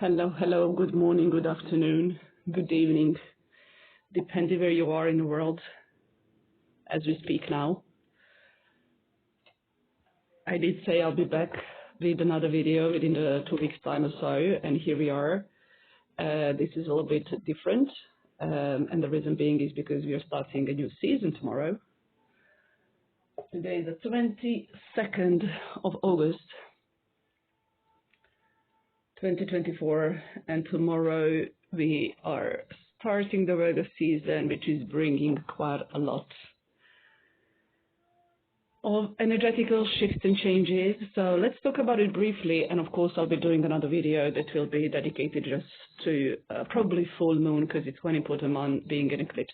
Hello, good morning, good afternoon, good evening, depending where you are in the world as we speak now. I did say I'll be back with another video within the 2 weeks time or so, and here we are. This is a little bit different, and the reason being is because we are starting a new season tomorrow. Today is the 22nd of August, 2024, and tomorrow we are starting the Virgo season, which is bringing quite a lot of energetical shifts and changes. So let's talk about it briefly, and of course I'll be doing another video that will be dedicated just to probably full moon, because it's one important month, being an eclipse,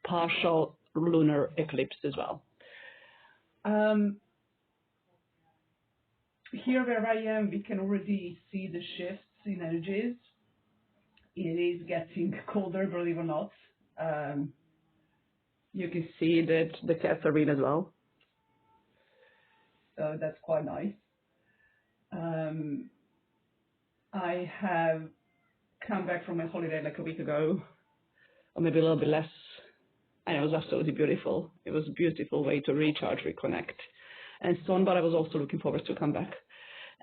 partial lunar eclipse as well. Here where I am, we can already see the shifts in energies. It is getting colder, believe it or not. You can see that the cats are in as well. So that's quite nice. I have come back from my holiday like a week ago, or maybe a little bit less, and it was absolutely beautiful. It was a beautiful way to recharge, reconnect, and so on, but I was also looking forward to come back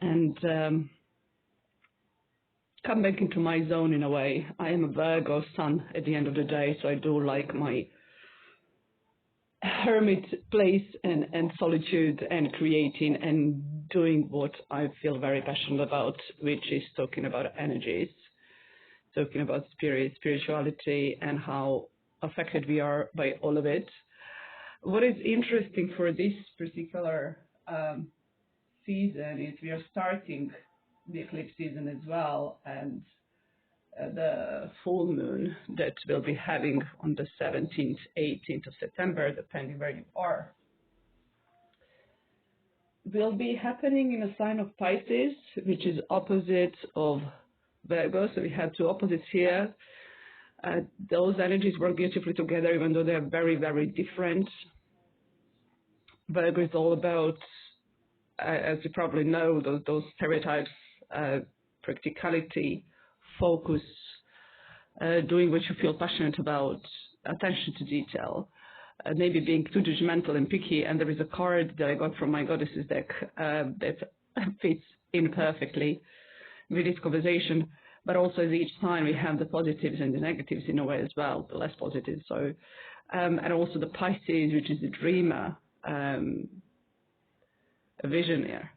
and come back into my zone in a way. I am a Virgo sun at the end of the day, so I do like my hermit place and solitude and creating and doing what I feel very passionate about, which is talking about energies, talking about spirit, spirituality, and how affected we are by all of it. What is interesting for this particular season is we are starting the eclipse season as well, and the full moon that we'll be having on the 17th, 18th of September, depending where you are, will be happening in a sign of Pisces, which is opposite of Virgo. So we have two opposites here. Those energies work beautifully together, even though they are very, very different. Virgo is all about, as you probably know, those stereotypes, practicality, focus, doing what you feel passionate about, attention to detail, maybe being too judgmental and picky. And there is a card that I got from my goddesses deck that fits in perfectly with this conversation. But also as each sign we have the positives and the negatives in a way as well, the less positive. So, and also the Pisces, which is a dreamer, a visionary,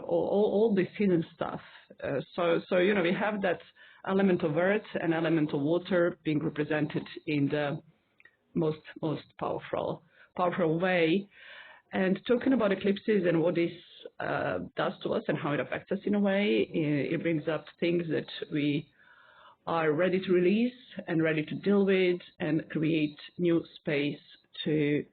all this hidden stuff. So you know, we have that element of earth and element of water being represented in the most powerful way. And talking about eclipses and what this does to us and how it affects us in a way, it brings up things that we are ready to release and ready to deal with and create new space to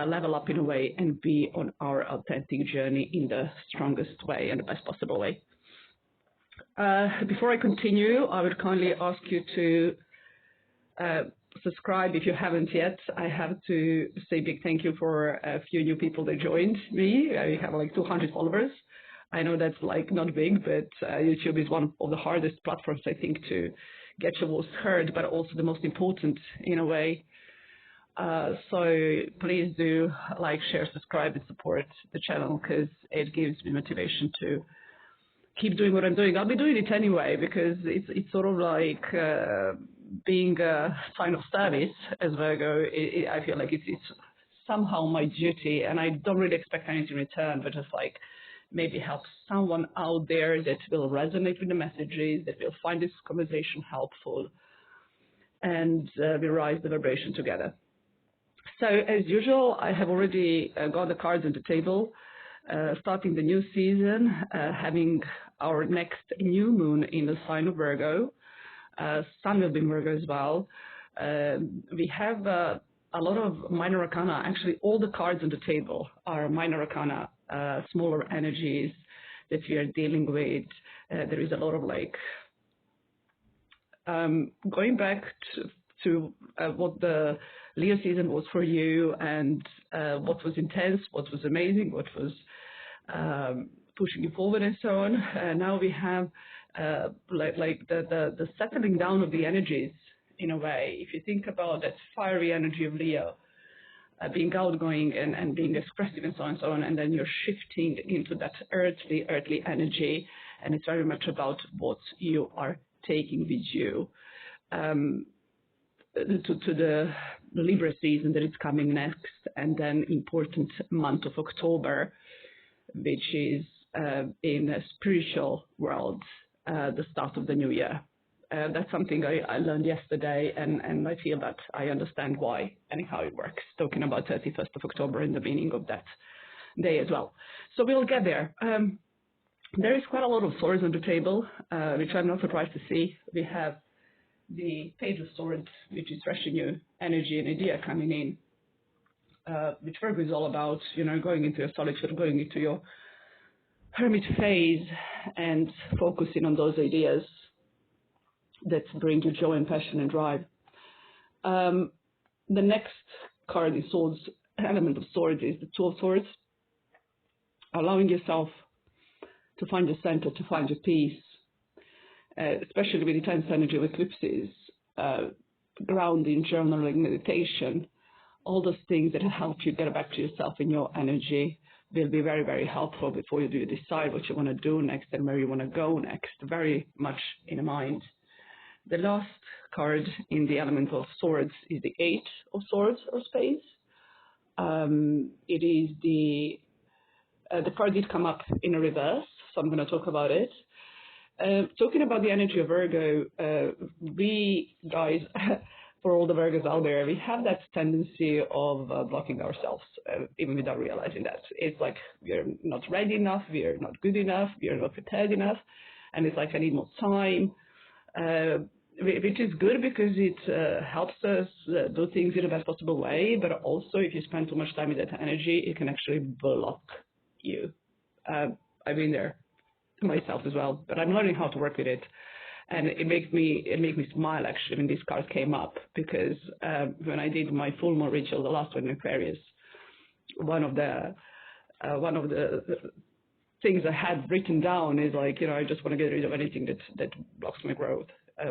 level up in a way and be on our authentic journey in the strongest way and the best possible way. Before I continue, I would kindly ask you to subscribe if you haven't yet. I have to say a big thank you for a few new people that joined me. I have like 200 followers. I know that's like not big, but YouTube is one of the hardest platforms, I think, to get your voice heard, but also the most important in a way. So please do like, share, subscribe, and support the channel, because it gives me motivation to keep doing what I'm doing. I'll be doing it anyway, because it's sort of like being a sign of service as Virgo. I feel like it's somehow my duty, and I don't really expect anything in return, but just like maybe help someone out there that will resonate with the messages, that will find this conversation helpful, and we rise the vibration together. So as usual, I have already got the cards on the table, starting the new season, having our next new moon in the sign of Virgo. Sun will be in Virgo as well. We have a lot of minor arcana. Actually, all the cards on the table are minor arcana, smaller energies that we are dealing with. There is a lot of like going back to what the Leo season was for you, and what was intense, what was amazing, what was pushing you forward, and so on. Now we have like the settling down of the energies in a way. If you think about that fiery energy of Leo, being outgoing and being expressive and so on, and then you're shifting into that earthly energy, and it's very much about what you are taking with you to the Libra season that is coming next, and then important month of October, which is in a spiritual world, the start of the new year. That's something I learned yesterday, and I feel that I understand why and how it works, talking about 31st of October and the meaning of that day as well. So we'll get there. There is quite a lot of swords on the table, which I'm not surprised to see. We have the Page of Swords, which is fresh new energy and idea coming in, which Virgo is all about, going into your solitude, going into your hermit phase and focusing on those ideas that bring you joy and passion and drive. The next card in Swords, element of Swords, is the Two of Swords, allowing yourself to find your center, to find your peace, especially with intense energy of eclipses, grounding, journaling, meditation, all those things that help you get back to yourself in your energy will be very, very helpful before you do decide what you want to do next and where you want to go next, very much in mind. The last card in the element of Swords is the Eight of Swords or Spades. It is the card did come up in a reverse, so I'm going to talk about it. Talking about the energy of Virgo, we guys, for all the Virgos out there, we have that tendency of blocking ourselves, even without realizing that. It's like we're not ready enough, we're not good enough, we're not prepared enough, and it's like I need more time, which is good because it helps us do things in the best possible way, but also if you spend too much time with that energy, it can actually block you. I've been there myself as well, but I'm learning how to work with it, and it makes me smile actually when this card came up, because when I did my full moon ritual, the last one in Aquarius, one of the things I had written down is like, I just want to get rid of anything that blocks my growth,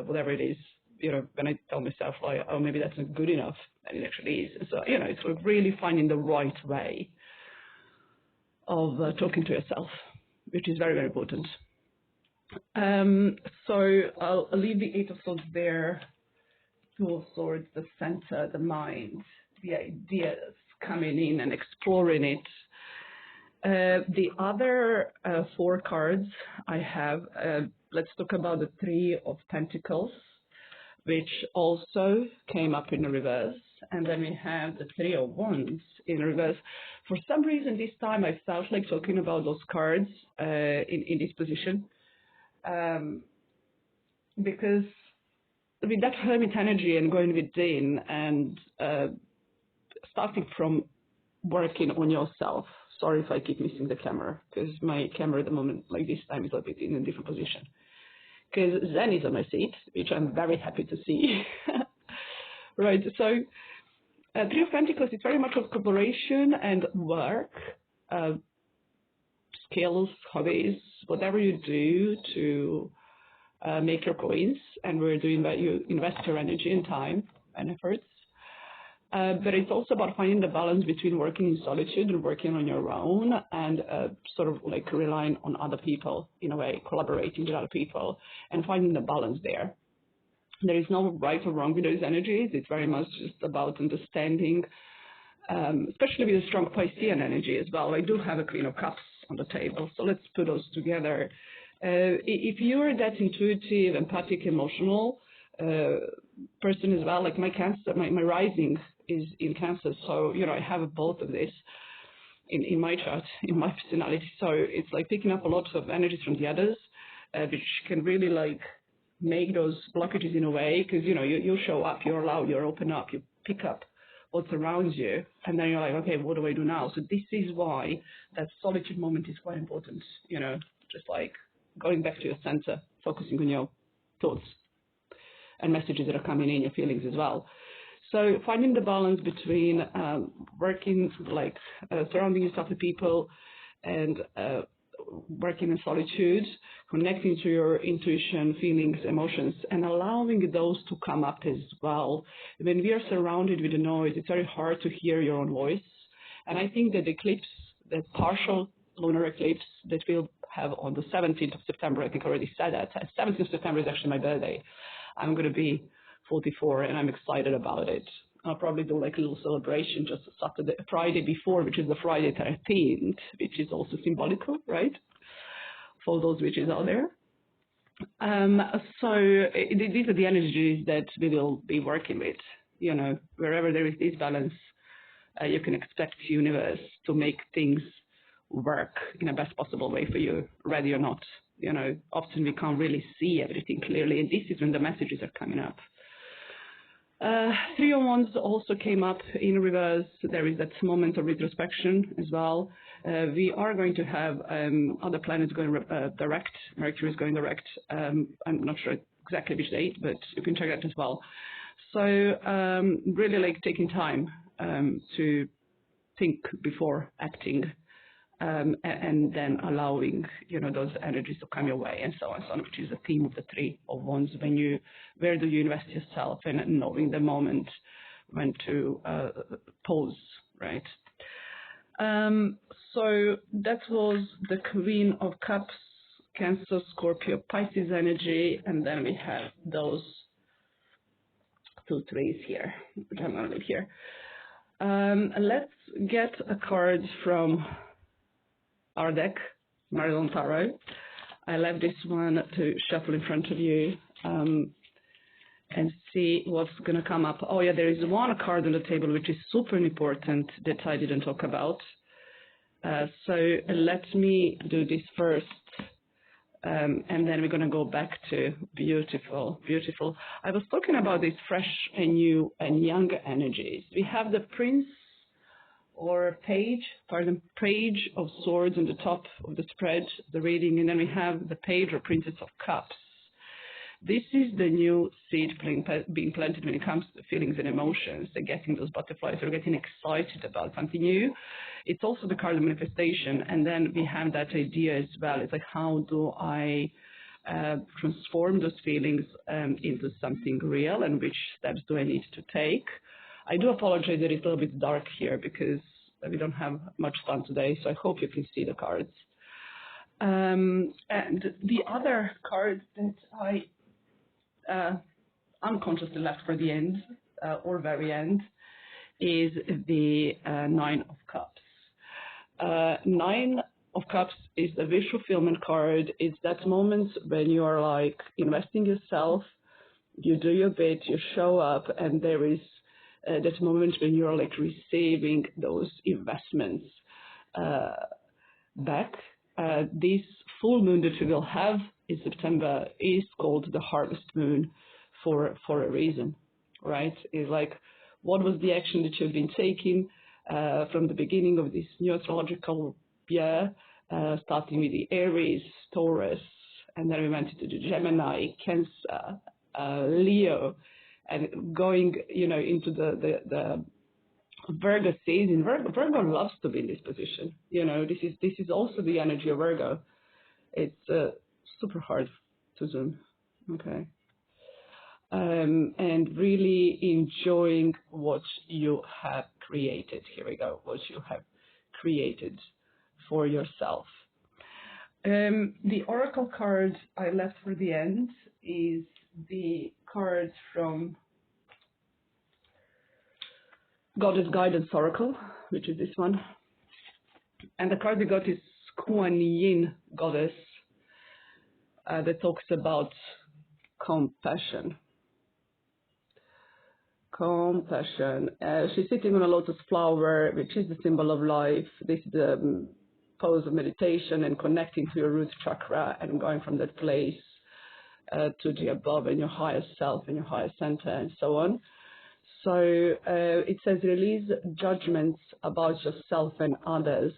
whatever it is. When I tell myself like, oh, maybe that's not good enough, and it actually is. So it's like really finding the right way of talking to yourself, which is very, very important. So I'll leave the Eight of Swords there. Two of Swords, the center, the mind, the ideas coming in and exploring it. The other four cards I have, let's talk about the Three of Pentacles, which also came up in the reverse. And then we have the Three of Wands in reverse. For some reason this time I felt like talking about those cards in this position. Because with that hermit energy and going within and starting from working on yourself. Sorry if I keep missing the camera, because my camera at the moment, like this time, is a bit in a different position. Because Zen is on my seat, which I'm very happy to see. Right, so Three of Pentacles is very much of collaboration and work, skills, hobbies, whatever you do to make your coins, and we're doing that. You invest your energy and time and efforts. But it's also about finding the balance between working in solitude and working on your own, and sort of like relying on other people in a way, collaborating with other people and finding the balance there. There is no right or wrong with those energies. It's very much just about understanding, especially with a strong Piscean energy as well. I do have a Queen of Cups on the table, so let's put those together. If you're that intuitive, empathic, emotional person as well, like my Cancer, my rising is in Cancer, so I have both of this in my chart, in my personality. So it's like picking up a lot of energies from the others, which can really like make those blockages in a way, because you show up, you're loud, you're open up, you pick up what's around you, and then you're like, okay, what do I do now? So this is why that solitude moment is quite important, just like going back to your center, focusing on your thoughts and messages that are coming in, your feelings as well. So finding the balance between working, like surrounding yourself with people and working in solitude, connecting to your intuition, feelings, emotions, and allowing those to come up as well. When we are surrounded with the noise, it's very hard to hear your own voice. And I think that the eclipse, the partial lunar eclipse that we'll have on the 17th of September, I think I already said that. 17th of September is actually my birthday. I'm going to be 44 and I'm excited about it. I'll probably do like a little celebration just Saturday, Friday before, which is the Friday 13th, which is also symbolical, right? For those witches out there. These are the energies that we will be working with. You know, wherever there is disbalance, you can expect the universe to make things work in the best possible way for you, ready or not. You know, often we can't really see everything clearly, and this is when the messages are coming up. Three of Wands also came up in reverse. There is that moment of retrospection as well. We are going to have other planets going direct. Mercury is going direct. I'm not sure exactly which date, but you can check that as well. So really like taking time to think before acting. And then allowing, you know, those energies to come your way and so on, which is the theme of the Three of Wands. Where do you invest yourself and knowing the moment when to pause, right? So that was the Queen of Cups, Cancer, Scorpio, Pisces energy, and then we have those 2 threes here, which I'm going to leave here. Let's get a card from our deck, Marilyn Tarot. I left this one to shuffle in front of you and see what's going to come up. Oh yeah, there is one card on the table which is super important that I didn't talk about. So let me do this first, and then we're going to go back to beautiful. I was talking about these fresh and new and young energies. We have the Page of Swords on the top of the spread, the reading, and then we have the Page or Princess of Cups. This is the new seed being planted when it comes to feelings and emotions. They're getting those butterflies, they're getting excited about something new. It's also the card of manifestation, and then we have that idea as well. It's like, how do I transform those feelings into something real, and which steps do I need to take? I do apologize that it's a little bit dark here because we don't have much sun today, so I hope you can see the cards. And the other card that I unconsciously left for the end, or very end, is the Nine of Cups. Nine of Cups is the wish fulfillment card. It's that moment when you are like investing yourself, you do your bit, you show up, and there is that moment when you're like receiving those investments back. This full moon that we will have in September is called the harvest moon for a reason, right? It's like, what was the action that you've been taking from the beginning of this new astrological year, starting with the Aries, Taurus, and then we went into the Gemini, Cancer, Leo, and going, you know, into the Virgo season. Virgo loves to be in this position. You know, this is also the energy of Virgo. It's super hard to zoom, okay? And really enjoying what you have created. Here we go, what you have created for yourself. The oracle card I left for the end is the card from Goddess Guidance Oracle, which is this one. And the card we got is Kuan Yin Goddess, that talks about compassion. Compassion. She's sitting on a lotus flower, which is the symbol of life. This is the pose of meditation and connecting to your root chakra and going from that place to the above and your highest self and your highest center and so on. So it says release judgments about yourself and others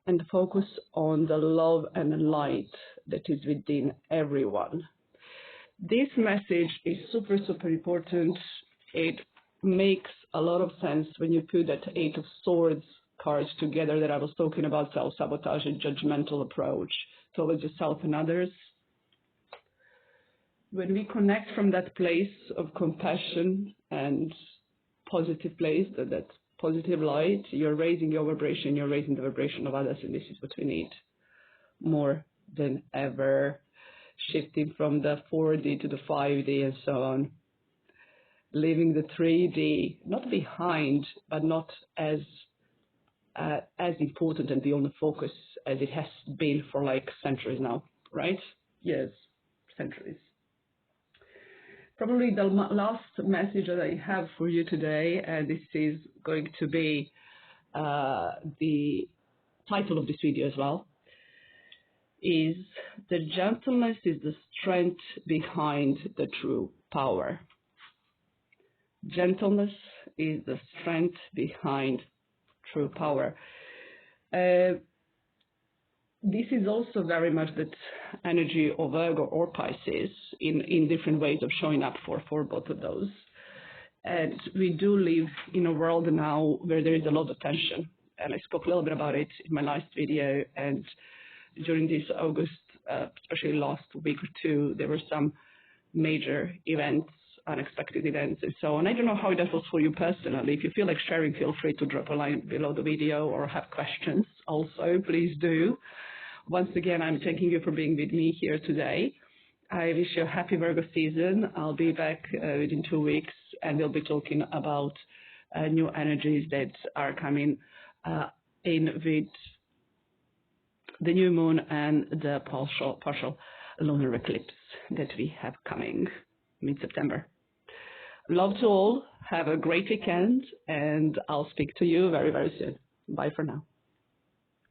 and focus on the love and light that is within everyone. This message is super, super important. It makes a lot of sense when you put that Eight of Swords cards together that I was talking about self-sabotage and judgmental approach towards yourself and others. When we connect from that place of compassion and positive place, that positive light, you're raising your vibration, you're raising the vibration of others, and this is what we need more than ever. Shifting from the 4D to the 5D and so on. Leaving the 3D not behind, but not as important and the only focus as it has been for like centuries now, right? Yes, centuries. Probably the last message that I have for you today, and this is going to be the title of this video as well, is the gentleness is the strength behind the true power. Gentleness is the strength behind true power. This is also very much that energy of Virgo or Pisces in different ways of showing up for both of those. And we do live in a world now where there is a lot of tension. And I spoke a little bit about it in my last video. And during this August, especially last week or two, there were some major events, unexpected events, and so on. I don't know how that was for you personally. If you feel like sharing, feel free to drop a line below the video or have questions also, please do. Once again, I'm thanking you for being with me here today. I wish you a happy Virgo season. I'll be back within 2 weeks, and we'll be talking about new energies that are coming in with the new moon and the partial lunar eclipse that we have coming mid-September. Love to all. Have a great weekend, and I'll speak to you very, very soon. Bye for now.